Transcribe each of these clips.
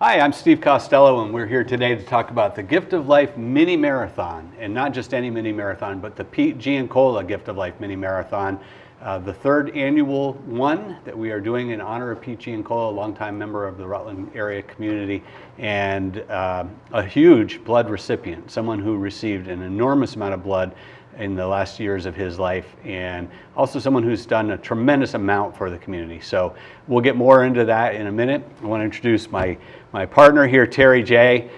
Hi, I'm Steve Costello, and we're here today to talk about the Gift of Life Mini Marathon, and not just any mini marathon, but the Pete Giancola Gift of Life Mini Marathon, the third annual one that we are doing in honor of Pete Giancola, a longtime member of the Rutland area community, and a huge blood recipient, someone who received an enormous amount of blood in the last years of his life, and also someone who's done a tremendous amount for the community. So we'll get more into that in a minute. I want to introduce my partner here, Terry J.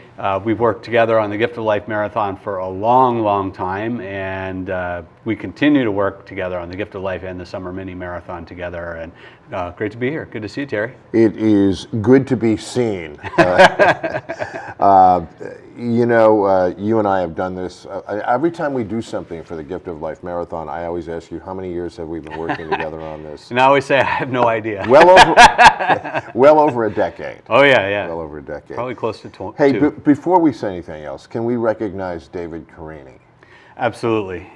We've worked together on the Gift of Life Marathon for a long time, and we continue to work together on the Gift of Life and the Summer Mini Marathon together, and great to be here. Good to see you, Terry. It is good to be seen. You and I have done this. Every time we do something for the Gift of Life Marathon, I always ask you, how many years have we been working together on this? And I always say, I have no idea. Well over a decade. Oh, yeah. Well over a decade. Probably close to 2. Hey, before we say anything else, can we recognize David Carini? Absolutely.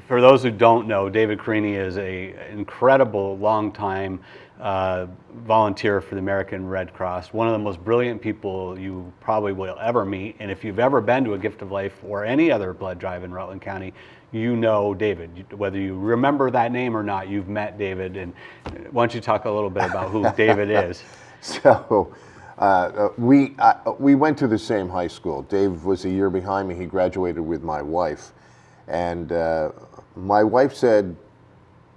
For those who don't know, David Carini is an incredible long-time volunteer for the American Red Cross, one of the most brilliant people you probably will ever meet. And if you've ever been to a Gift of Life or any other blood drive in Rutland County, you know David. Whether you remember that name or not, you've met David. And why don't you talk a little bit about who David is? So we went to the same high school. Dave was a year behind me. He graduated with my wife. And my wife said,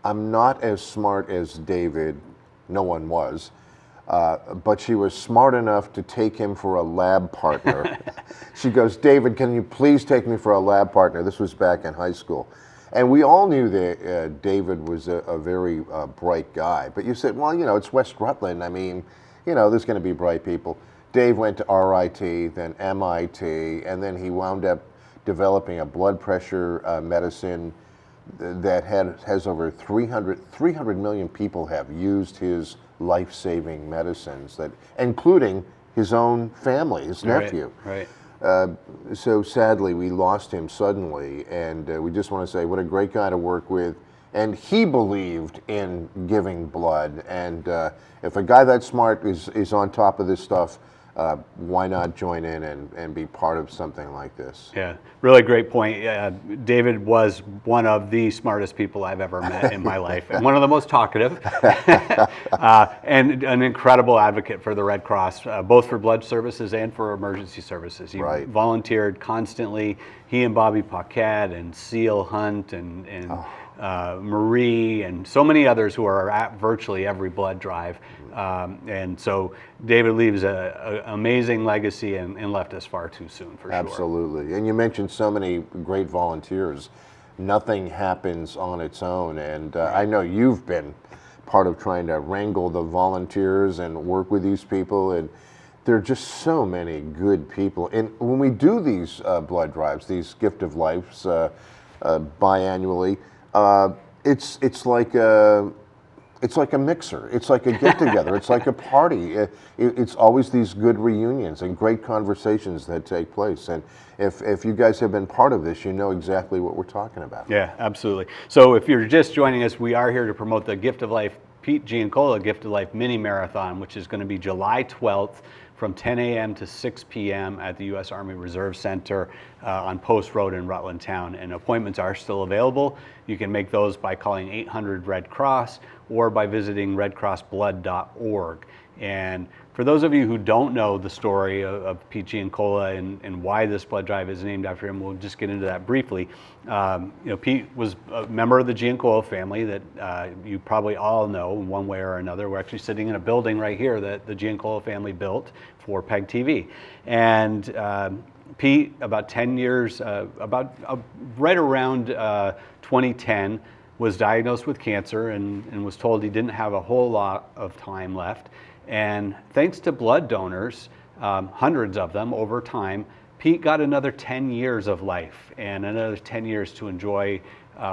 I'm not as smart as David. No one was. But she was smart enough to take him for a lab partner. She goes, David, can you please take me for a lab partner? This was back in high school. And we all knew that David was a very bright guy. But you said, well, it's West Rutland. I mean, there's going to be bright people. Dave went to RIT, then MIT, and then he wound up developing a blood pressure medicine that has over 300 million people have used his life-saving medicines, including his own family, his nephew. Right. So sadly, we lost him suddenly, and we just want to say what a great guy to work with. And he believed in giving blood. And if a guy that smart is on top of this stuff, why not join in and be part of something like this? Yeah, really great point. David was one of the smartest people I've ever met in my life, and one of the most talkative, and an incredible advocate for the Red Cross, both for blood services and for emergency services. He volunteered constantly. He and Bobby Paquette and Seal Hunt and Marie and so many others who are at virtually every blood drive. And so David leaves an amazing legacy and left us far too soon, for sure. Absolutely. And you mentioned so many great volunteers. Nothing happens on its own. And I know you've been part of trying to wrangle the volunteers and work with these people. And there are just so many good people. And when we do these blood drives, these Gift of Lives biannually, it's like a mixer. It's like a get-together. It's like a party. It's always these good reunions and great conversations that take place. And if you guys have been part of this, you know exactly what we're talking about. Yeah, absolutely. So if you're just joining us, we are here to promote the Gift of Life Pete Giancola Gift of Life Mini Marathon, which is going to be July 12th from 10 a.m. to 6 p.m. at the U.S. Army Reserve Center on Post Road in Rutland Town. And appointments are still available. You can make those by calling 800 Red Cross or by visiting redcrossblood.org. And for those of you who don't know the story of Pete Giancola and why this blood drive is named after him, we'll just get into that briefly. Pete was a member of the Giancola family that you probably all know in one way or another. We're actually sitting in a building right here that the Giancola family built for PEG TV. And Pete, about 10 years, right around 2010, was diagnosed with cancer and was told he didn't have a whole lot of time left. And thanks to blood donors, hundreds of them over time, Pete got another 10 years of life and another 10 years to enjoy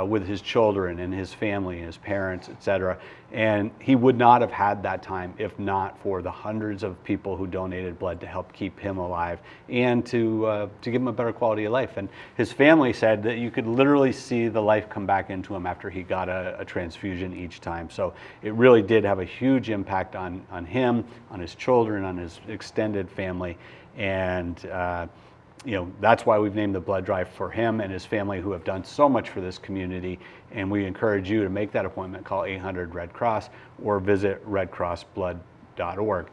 with his children and his family and his parents, etc. And he would not have had that time if not for the hundreds of people who donated blood to help keep him alive and to give him a better quality of life. And his family said that you could literally see the life come back into him after he got a transfusion each time. So it really did have a huge impact on him, on his children, on his extended family. And that's why we've named the blood drive for him and his family, who have done so much for this community. And we encourage you to make that appointment. Call 800-RED-CROSS or visit redcrossblood.org.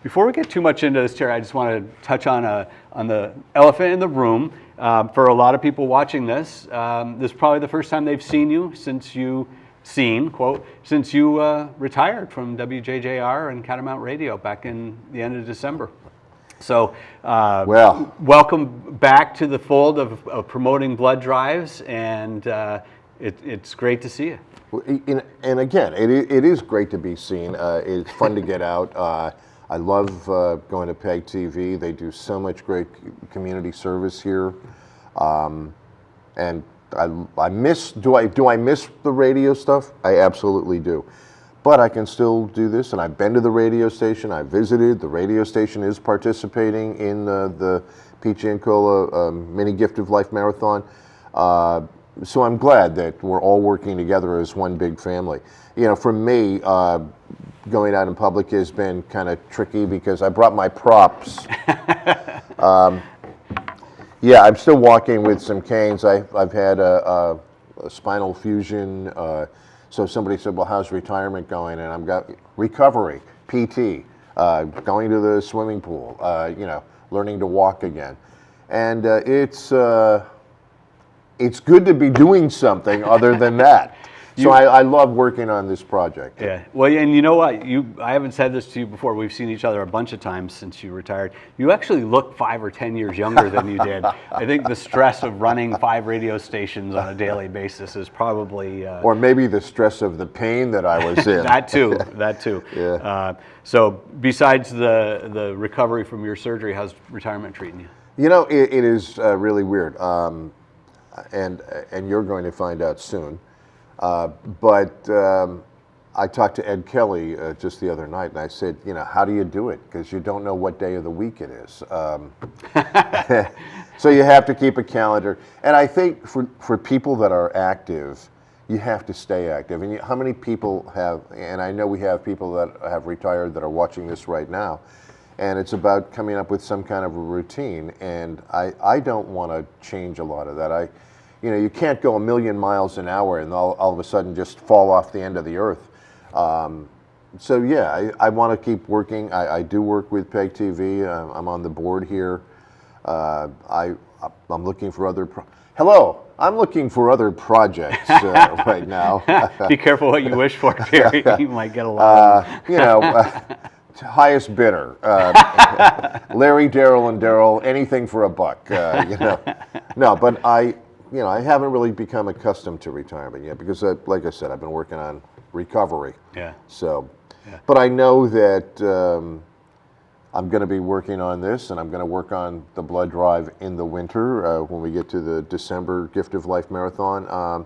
Before we get too much into this, Terry, I just want to touch on the elephant in the room. For a lot of people watching this, this is probably the first time they've seen you since you retired from WJJR and Catamount Radio back in the end of December. So, welcome back to the fold of promoting blood drives, and it's great to see you. And again, it is great to be seen. It's fun to get out. I love going to PEG TV. They do so much great community service here, and I miss. Do I miss the radio stuff? I absolutely do. But I can still do this, and I've been to the radio station. I visited. The radio station is participating in the Pete Giancola Mini Gift of Life Marathon. So I'm glad that we're all working together as one big family. For me, going out in public has been kind of tricky because I brought my props. I'm still walking with some canes. I've had a spinal fusion. So somebody said, well, how's retirement going? And I've got recovery, PT, going to the swimming pool, learning to walk again. And it's good to be doing something other than that. So I love working on this project. Yeah. Well, and you know what? I haven't said this to you before. We've seen each other a bunch of times since you retired. You actually look 5 or 10 years younger than you did. I think the stress of running 5 radio stations on a daily basis is probably... or maybe the stress of the pain that I was in. That too. Yeah. So besides the recovery from your surgery, how's retirement treating you? It is really weird. And you're going to find out soon. But I talked to Ed Kelly just the other night, and I said, how do you do it? Because you don't know what day of the week it is. So you have to keep a calendar. And I think for people that are active, you have to stay active. And how many people have, and I know we have people that have retired that are watching this right now, and it's about coming up with some kind of a routine. And I don't want to change a lot of that. You can't go 1,000,000 miles an hour and all of a sudden just fall off the end of the earth. I want to keep working. I do work with PEG TV. I'm on the board here. I'm looking for other. I'm looking for other projects right now. Be careful what you wish for, Terry. You might get a lot. Highest bidder. Larry, Daryl, and Daryl. Anything for a buck. No, but I haven't really become accustomed to retirement yet because, like I said, I've been working on recovery. Yeah. So, but I know that I'm going to be working on this, and I'm going to work on the blood drive in the winter when we get to the December Gift of Life Marathon.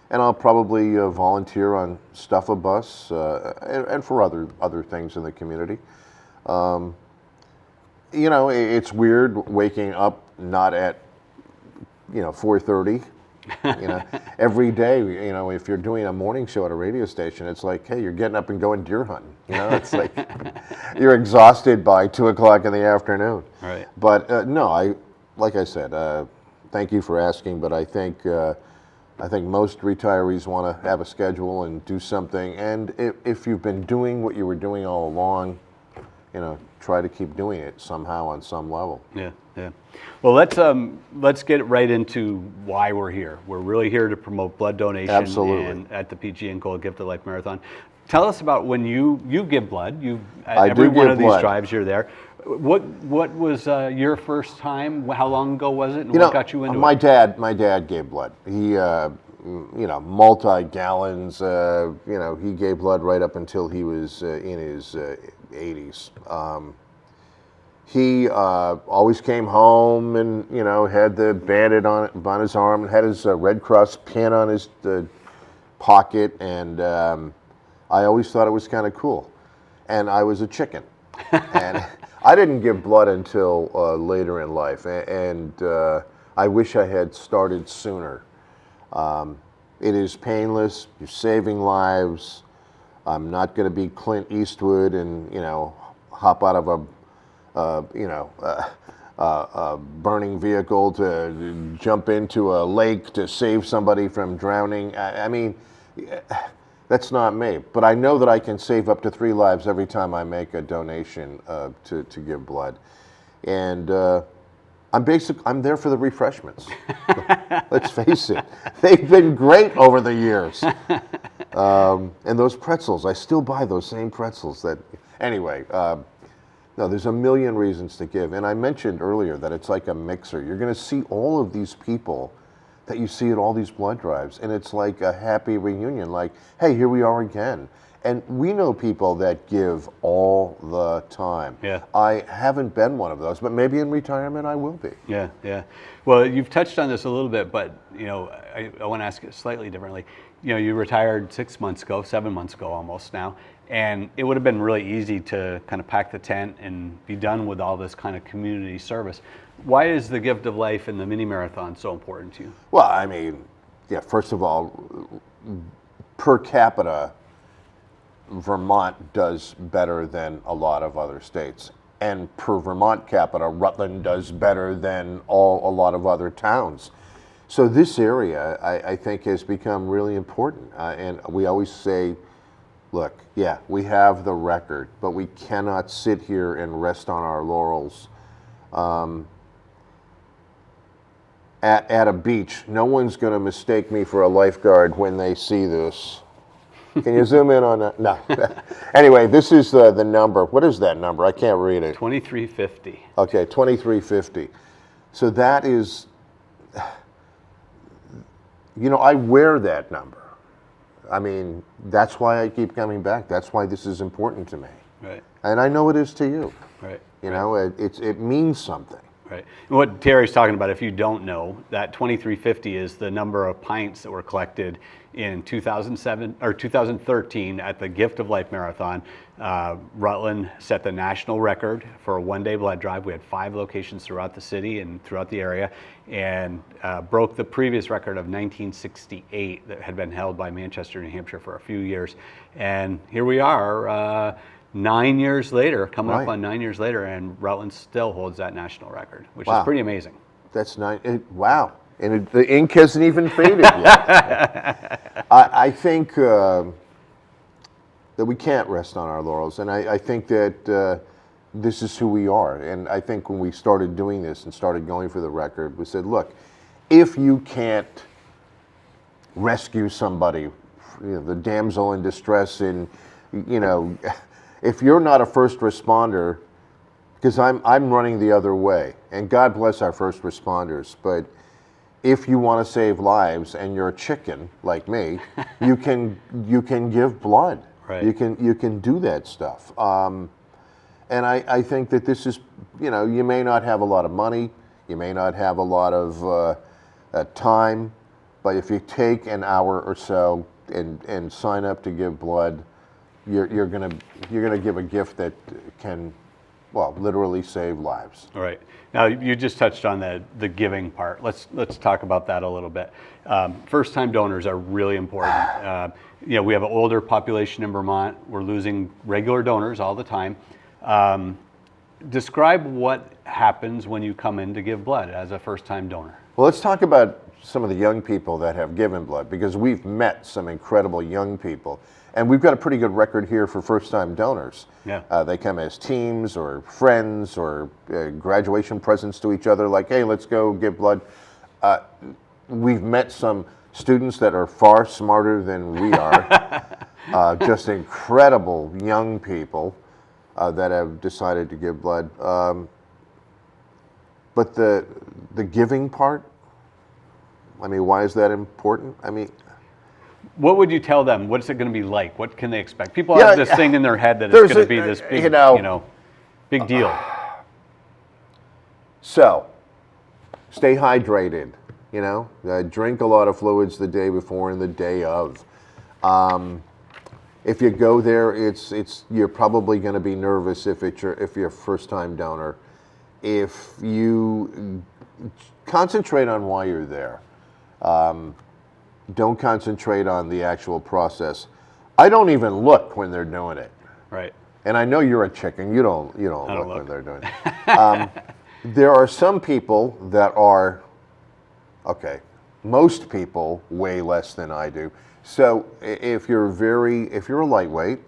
And I'll probably volunteer on Stuff a Bus and for other things in the community. It's weird waking up not at 4:30, every day. If you're doing a morning show at a radio station, it's like, hey, you're getting up and going deer hunting. It's like you're exhausted by 2:00 in the afternoon. Right. But like I said, thank you for asking. But I think most retirees want to have a schedule and do something. And if you've been doing what you were doing all along, try to keep doing it somehow on some level. Yeah. Well, let's get right into why we're here. We're really here to promote blood donation. Absolutely. At the Pete Giancola Gift of Life Marathon. Tell us about when you give blood. I every do one give of blood. these drives you're there. What was your first time? How long ago was it? And what got you into my it? My dad gave blood. He multi-gallons. He gave blood right up until he was in his 80s. He always came home and, you know, had the bandit on his arm and had his Red Cross pin on his pocket. And I always thought it was kind of cool. And I was a chicken. And I didn't give blood until later in life. And I wish I had started sooner. It is painless. You're saving lives. I'm not going to be Clint Eastwood and, you know, hop out of a burning vehicle to jump into a lake to save somebody from drowning. I mean, that's not me. But I know that I can save up to 3 lives every time I make a donation to give blood. And I'm there for the refreshments. Let's face it. They've been great over the years. And those pretzels, I still buy those same pretzels. Anyway, no, there's a million reasons to give. And I mentioned earlier that it's like a mixer. You're going to see all of these people that you see at all these blood drives, and it's like a happy reunion, like, hey, here we are again. And we know people that give all the time. Yeah. I haven't been one of those, but maybe in retirement I will be. Yeah, yeah. Well, you've touched on this a little bit, but you know, I want to ask it slightly differently. You know, you retired 6 months ago, 7 months ago almost now, and it would have been really easy to kind of pack the tent and be done with all this kind of community service. Why is the Gift of Life and the mini marathon so important to you? Well, I mean, yeah, first of all, per capita, Vermont does better than a lot of other states. And per Vermont capita, Rutland does better than a lot of other towns. So this area, I think, has become really important. And we always say, look, yeah, we have the record, but we cannot sit here and rest on our laurels. At a beach, no one's going to mistake me for a lifeguard when they see this. Can you zoom in on that? No. Anyway, this is the number. What is that number? I can't read it. 2350. Okay, 2350. So that is, you know, I wear that number. I mean, that's why I keep coming back. That's why this is important to me. Right. And I know it is to you. Right. You know, it means something. Right. And what Terry's talking about, if you don't know, that 2350 is the number of pints that were collected in 2013 at the Gift of Life Marathon. Rutland set the national record for a one-day blood drive. We had 5 locations throughout the city and throughout the area, and broke the previous record of 1968 that had been held by Manchester, New Hampshire for a few years. And here we are, 9 years later, coming up on 9 years later, and Rutland still holds that national record, which is pretty amazing. That's nice. Wow. And the ink hasn't even faded yet. I think that we can't rest on our laurels. And I think that this is who we are. And I think when we started doing this and started going for the record, we said, look, if you can't rescue somebody, you know, the damsel in distress, and, you know, if you're not a first responder, because I'm running the other way, and God bless our first responders, but if you want to save lives and you're a chicken like me, you can give blood. Right. You can do that stuff. And I think that this is, you know, you may not have a lot of money, you may not have a lot of time, but if you take an hour or so and sign up to give blood, you're gonna give a gift that can, well, literally save lives. All right. Now, you just touched on the giving part. Let's talk about that a little bit. First-time donors are really important. You know, we have an older population in Vermont. We're losing regular donors all the time. Describe what happens when you come in to give blood as a first-time donor. Well, let's talk about some of the young people that have given blood, because we've met some incredible young people. And we've got a pretty good record here for first-time donors. Yeah. They come as teams or friends or graduation presents to each other, like, hey, let's go give blood. We've met some students that are far smarter than we are, just incredible young people that have decided to give blood. But the giving part, I mean, why is that important? I mean, what would you tell them? What's it going to be like? What can they expect? People have this thing in their head that it's going to be this big, you know, big deal. So, stay hydrated, you know, drink a lot of fluids the day before and the day of. If you go there, you're probably going to be nervous if you're a first-time donor. If you concentrate on why you're there, don't concentrate on the actual process. I don't even look when they're doing it. Right. And I know you're a chicken. You don't I don't look look. when they're doing it. There are some people that are, okay, most people weigh less than I do. So if you're a lightweight,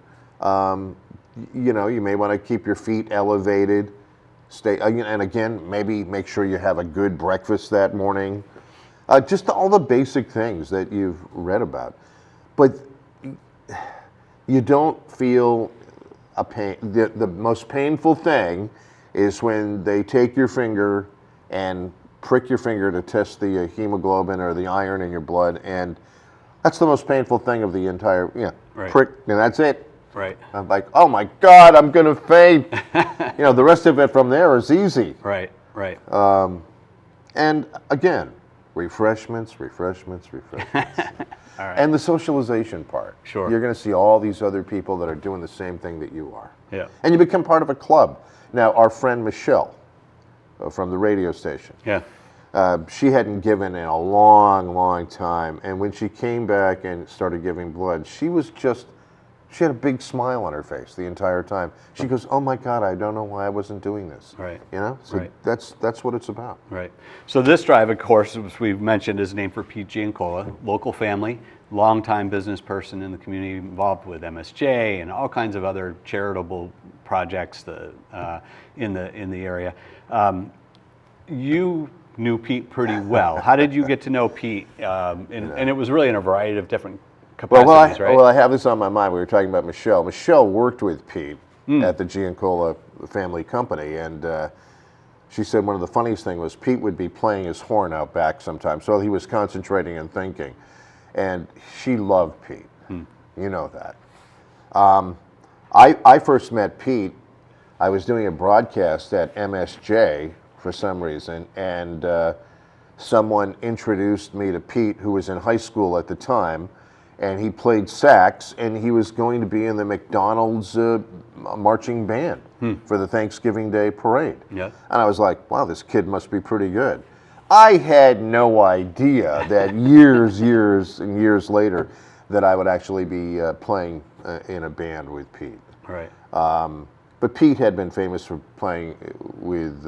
you know, you may want to keep your feet elevated. And again, maybe make sure you have a good breakfast that morning. Just all the basic things that you've read about. But you don't feel a pain. The most painful thing is when they take your finger and prick your finger to test the hemoglobin or the iron in your blood, and that's the most painful thing of the entire, Right. prick, and that's it. Right. I'm like, oh my God, I'm gonna faint. The rest of it from there is easy. Right. Right. And again, refreshments. All right. And the socialization part. Sure. You're going to see all these other people that are doing the same thing that you are. Yeah. And you become part of a club. Now, our friend Michelle from the radio station, Yeah. she hadn't given in a long, long time. And when she came back and started giving blood, she had a big smile on her face the entire time. She goes, oh my God, I don't know why I wasn't doing this. Right. So Right. that's what it's about. Right. So this drive, of course, as we've mentioned, is named for Pete Giancola, local family, longtime business person in the community, involved with MSJ and all kinds of other charitable projects in the area. You knew Pete pretty well. How did you get to know Pete? And it was really in a variety of different capacities, right? Well, I have this on my mind. We were talking about Michelle. Michelle worked with Pete at the Giancola family company, and she said one of the funniest things was Pete would be playing his horn out back sometimes, so he was concentrating and thinking. And she loved Pete. You know that. I first met Pete. I was doing a broadcast at MSJ for some reason, and someone introduced me to Pete, who was in high school at the time, and he played sax, and he was going to be in the McDonald's marching band for the Thanksgiving Day parade. Yeah. And I was like, wow, this kid must be pretty good. I had no idea that years and years later that I would actually be playing in a band with Pete. Right. But Pete had been famous for playing with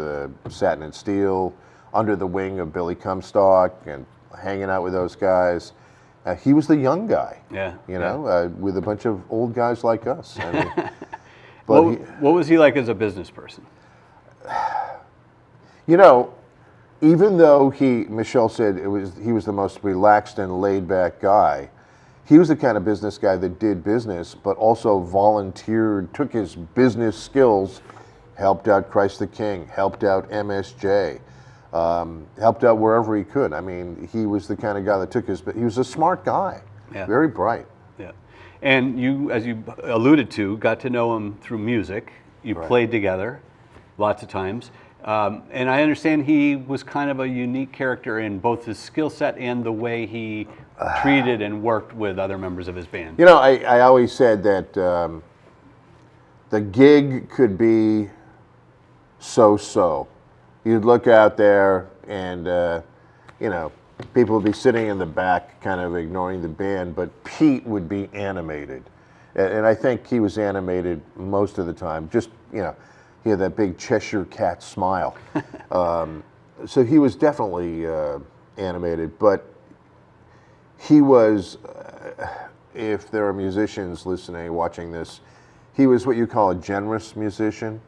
Satin and Steel, under the wing of Billy Comstock, and hanging out with those guys. He was the young guy, Yeah. with a bunch of old guys like us. I mean, but what was he like as a business person? Even though Michelle said he was the most relaxed and laid back guy, he was the kind of business guy that did business, but also volunteered, took his business skills, helped out Christ the King, helped out MSJ, helped out wherever he could. I mean, he was the kind of guy that he was a smart guy, very bright. Yeah. And you, as you alluded to, got to know him through music. You played together lots of times. And I understand he was kind of a unique character in both his skill set and the way he treated and worked with other members of his band. I always said that the gig could be so-so. You'd look out there and, people would be sitting in the back kind of ignoring the band, but Pete would be animated. And I think he was animated most of the time. Just, he had that big Cheshire cat smile. So he was definitely animated, but he was, if there are musicians listening, watching this, he was what you call a generous musician.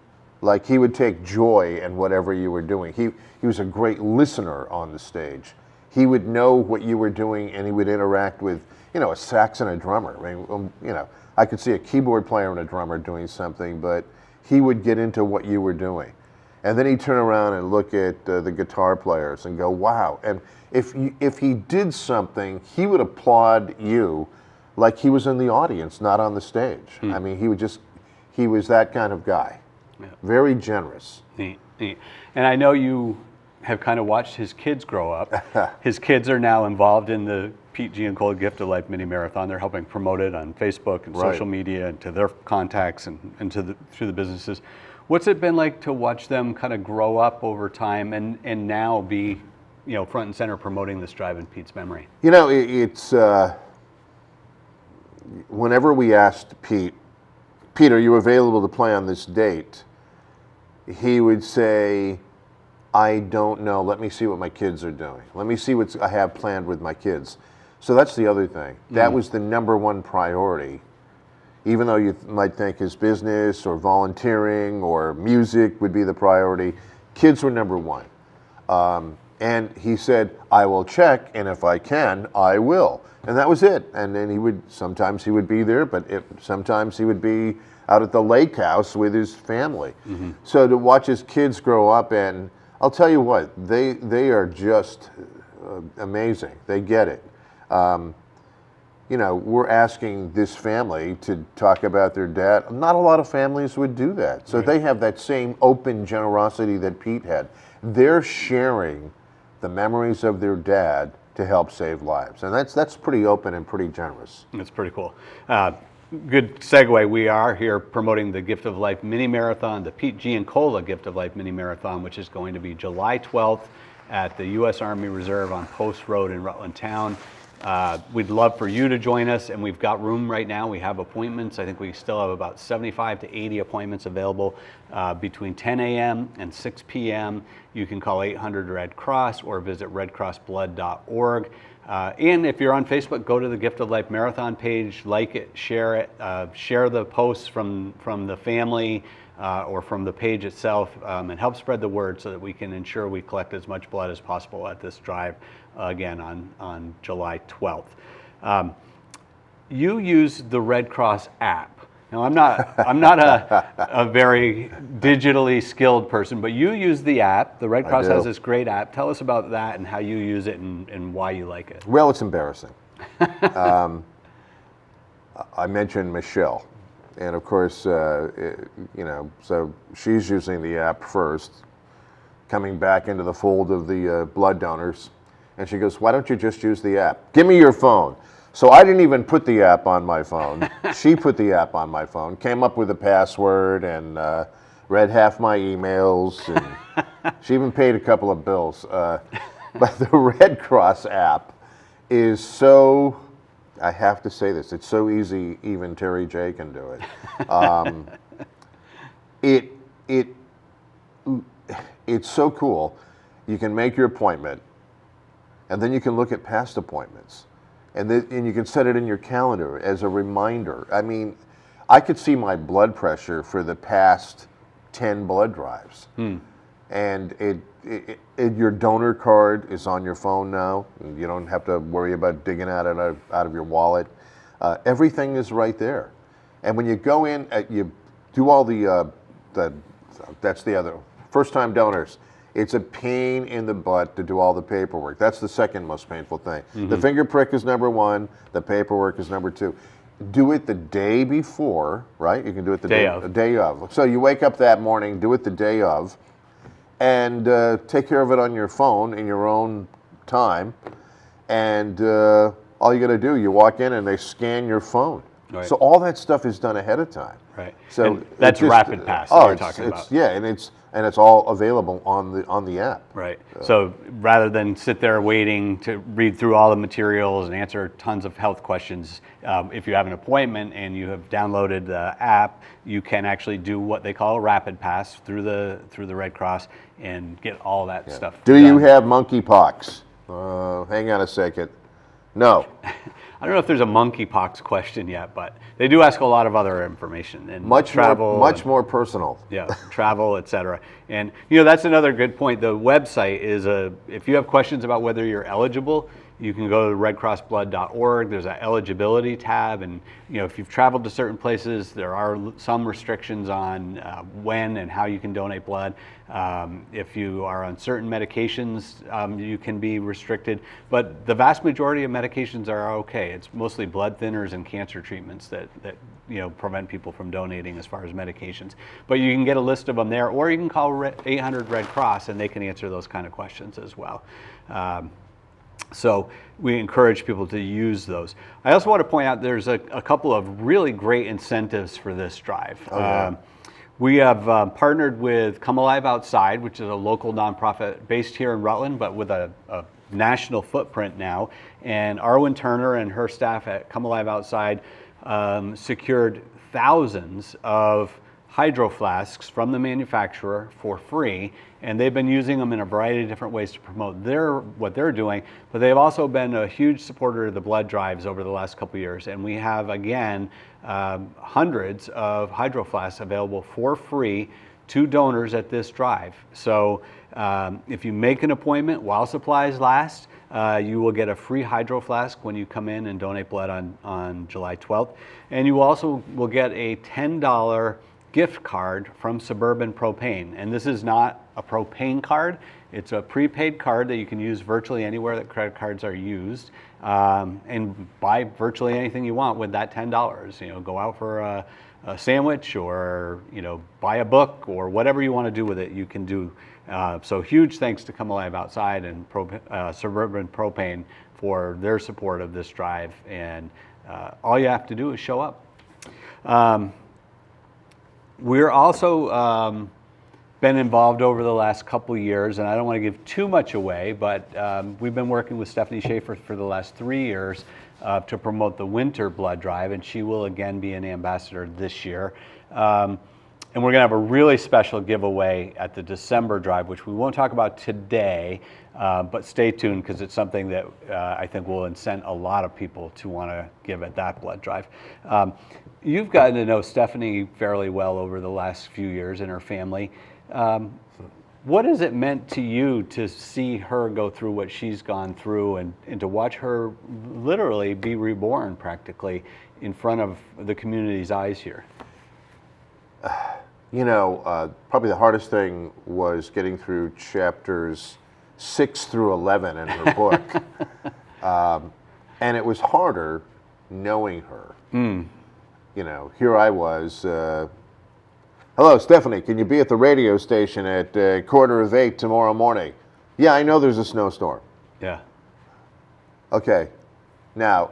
Like, he would take joy in whatever you were doing. He was a great listener on the stage. He would know what you were doing, and he would interact with, a sax and a drummer. I mean, I could see a keyboard player and a drummer doing something, but he would get into what you were doing. And then he'd turn around and look at the guitar players and go, wow. And if he did something, he would applaud you like he was in the audience, not on the stage. I mean, he was that kind of guy. Yeah. Very generous. Neat, neat. And I know you have kind of watched his kids grow up. His kids are now involved in the Pete Giancola Gift of Life Mini Marathon. They're helping promote it on Facebook and Right. social media and to their contacts and through the businesses. What's it been like to watch them kind of grow up over time and now be, front and center promoting this drive in Pete's memory? It's whenever we asked Pete, are you available to play on this date? He would say, I don't know. Let me see what my kids are doing. Let me see what I have planned with my kids. So that's the other thing. That was the number one priority. Even though you might think his business or volunteering or music would be the priority, kids were number one. And he said, I will check, and if I can, I will. And that was it. And then sometimes he would be there, but sometimes he would be out at the lake house with his family. Mm-hmm. So to watch his kids grow up, and I'll tell you what, they are just amazing. They get it. We're asking this family to talk about their dad. Not a lot of families would do that. So They have that same open generosity that Pete had. They're sharing the memories of their dad to help save lives. And that's pretty open and pretty generous. That's pretty cool. Good segue. We are here promoting the Gift of Life Mini Marathon, the Pete Giancola Gift of Life Mini Marathon, which is going to be July 12th at the U.S. Army Reserve on Post Road in Rutland Town. We'd love for you to join us, and we've got room right now. We have appointments. I think we still have about 75 to 80 appointments available between 10 a.m. and 6 p.m. You can call 800-RED Cross or visit redcrossblood.org. And if you're on Facebook, go to the Gift of Life Marathon page, like it, share the posts from the family or from the page itself, and help spread the word so that we can ensure we collect as much blood as possible at this drive again on July 12th. You use the Red Cross app. Now, I'm not a very digitally skilled person, but you use the app. The Red Cross has this great app. Tell us about that and how you use it and why you like it. Well, it's embarrassing. I mentioned Michelle, and of course, so she's using the app first, coming back into the fold of the blood donors, and she goes, "Why don't you just use the app? Give me your phone." So I didn't even put the app on my phone. She put the app on my phone, came up with a password, and read half my emails, and she even paid a couple of bills. But the Red Cross app is so, I have to say this, it's so easy, even Terry J can do it. It's so cool. You can make your appointment, and then you can look at past appointments. And you can set it in your calendar as a reminder. I mean, I could see my blood pressure for the past 10 blood drives. And your donor card is on your phone now. You don't have to worry about digging out of your wallet. Everything is right there. And when you go in, you do all that's the other, first-time donors. It's a pain in the butt to do all the paperwork. That's the second most painful thing. Mm-hmm. The finger prick is number one. The paperwork is number two. Do it the day before, right? You can do it the day of. So you wake up that morning, do it the day of, and take care of it on your phone in your own time. And all you got to do, you walk in and they scan your phone. Right. So all that stuff is done ahead of time. Right. So and that's Rapid Pass that you're talking about. Yeah, and it's all available on the app. Right. So rather than sit there waiting to read through all the materials and answer tons of health questions, if you have an appointment and you have downloaded the app, you can actually do what they call a Rapid Pass through the Red Cross and get all that stuff. Do you have monkeypox? Hang on a second. No. I don't know if there's a monkeypox question yet, but they do ask a lot of other information and much more personal. Yeah, travel, etc. And that's another good point. The website is if you have questions about whether you're eligible, you can go to redcrossblood.org. There's an eligibility tab, and if you've traveled to certain places, there are some restrictions on when and how you can donate blood. If you are on certain medications, you can be restricted, but the vast majority of medications are okay. It's mostly blood thinners and cancer treatments that prevent people from donating as far as medications. But you can get a list of them there, or you can call 800 Red Cross and they can answer those kind of questions as well. So we encourage people to use those. I also want to point out there's a couple of really great incentives for this drive. We have partnered with Come Alive Outside, which is a local nonprofit based here in Rutland, but with a national footprint now. And Arwen Turner and her staff at Come Alive Outside secured thousands of hydro flasks from the manufacturer for free, and they've been using them in a variety of different ways to promote what they're doing, but they've also been a huge supporter of the blood drives over the last couple of years, and we have, again, hundreds of hydro flasks available for free to donors at this drive. So if you make an appointment while supplies last, you will get a free hydro flask when you come in and donate blood on July 12th, and you also will get a $10 gift card from Suburban Propane. And this is not a propane card. It's a prepaid card that you can use virtually anywhere that credit cards are used, and buy virtually anything you want with that $10. Go out for a sandwich, or buy a book, or whatever you want to do with it, you can do. So huge thanks to Come Alive Outside and Suburban Propane for their support of this drive. And all you have to do is show up. We're also been involved over the last couple years, and I don't want to give too much away, but we've been working with Stephanie Schaefer for the last 3 years to promote the winter blood drive, and she will again be an ambassador this year. And we're going to have a really special giveaway at the December drive, which we won't talk about today, but stay tuned, because it's something that I think will incent a lot of people to want to give at that blood drive. You've gotten to know Stephanie fairly well over the last few years and her family. What has it meant to you to see her go through what she's gone through, and to watch her literally be reborn practically in front of the community's eyes here? Probably the hardest thing was getting through chapters 6 through 11 in her book. And it was harder knowing her. Here I was, hello, Stephanie, can you be at the radio station at 7:45 tomorrow morning? Yeah, I know there's a snowstorm. Yeah. Okay. Now,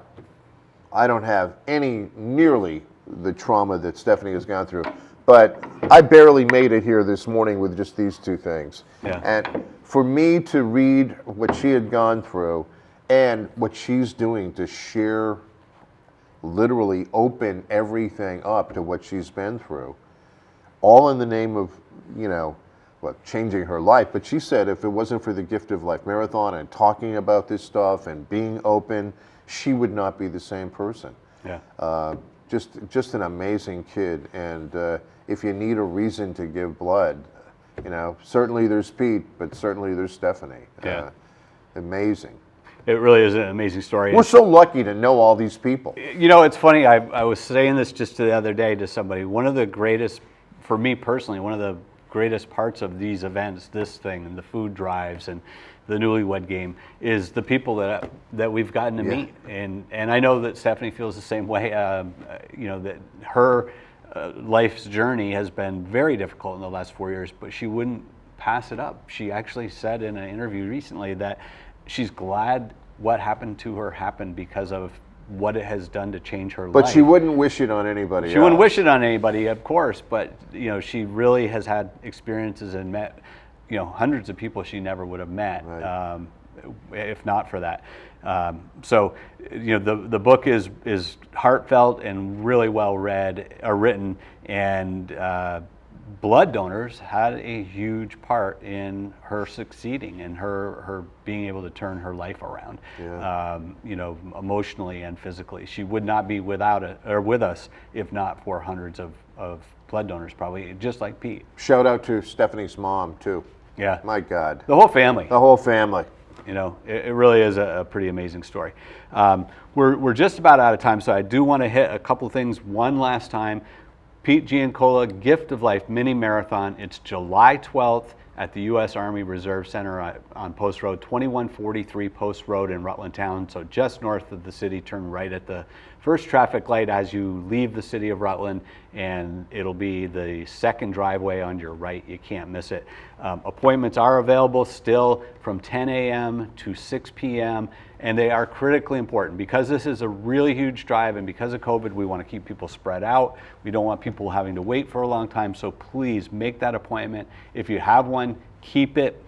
I don't have nearly the trauma that Stephanie has gone through, but I barely made it here this morning with just these two things. Yeah. And for me to read what she had gone through and what she's doing to share, literally open everything up to what she's been through, all in the name of, changing her life. But she said if it wasn't for the Gift of Life Marathon and talking about this stuff and being open, she would not be the same person. Yeah. Just an amazing kid. And if you need a reason to give blood, certainly there's Pete, but certainly there's Stephanie. Yeah. Amazing. It really is an amazing story. We're so lucky to know all these people. It's funny, I was saying this just the other day to somebody. One of the greatest, for me personally, one of the greatest parts of these events, this thing, and the food drives and the Newlywed Game, is the people that we've gotten to meet. And I know that Stephanie feels the same way. That her life's journey has been very difficult in the last 4 years, but she wouldn't pass it up. She actually said in an interview recently that she's glad what happened to her happened because of what it has done to change her life. But she wouldn't wish it on anybody else. She wouldn't wish it on anybody, of course, but she really has had experiences and met hundreds of people she never would have met, right, if not for that. So the book is heartfelt and really well written, and blood donors had a huge part in her succeeding and her being able to turn her life around, emotionally and physically. She would not be with us if not for hundreds of blood donors, probably, just like Pete. Shout out to Stephanie's mom too. Yeah. My God. The whole family. The whole family. It really is a pretty amazing story. We're just about out of time, so I do want to hit a couple things one last time. Pete Giancola Gift of Life Mini Marathon. It's July 12th, at the U.S. Army Reserve Center on Post Road, 2143 Post Road in Rutland Town. So just north of the city, turn right at the first traffic light as you leave the city of Rutland, and it'll be the second driveway on your right. You can't miss it. Appointments are available still from 10 a.m. to 6 p.m. and they are critically important because this is a really huge drive, and because of COVID, we want to keep people spread out. We don't want people having to wait for a long time, so please make that appointment. If you have one, keep it.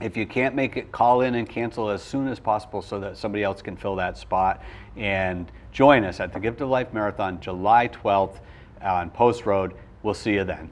If you can't make it, call in and cancel as soon as possible so that somebody else can fill that spot. And join us at the Gift of Life Marathon, July 12th on Post Road. We'll see you then.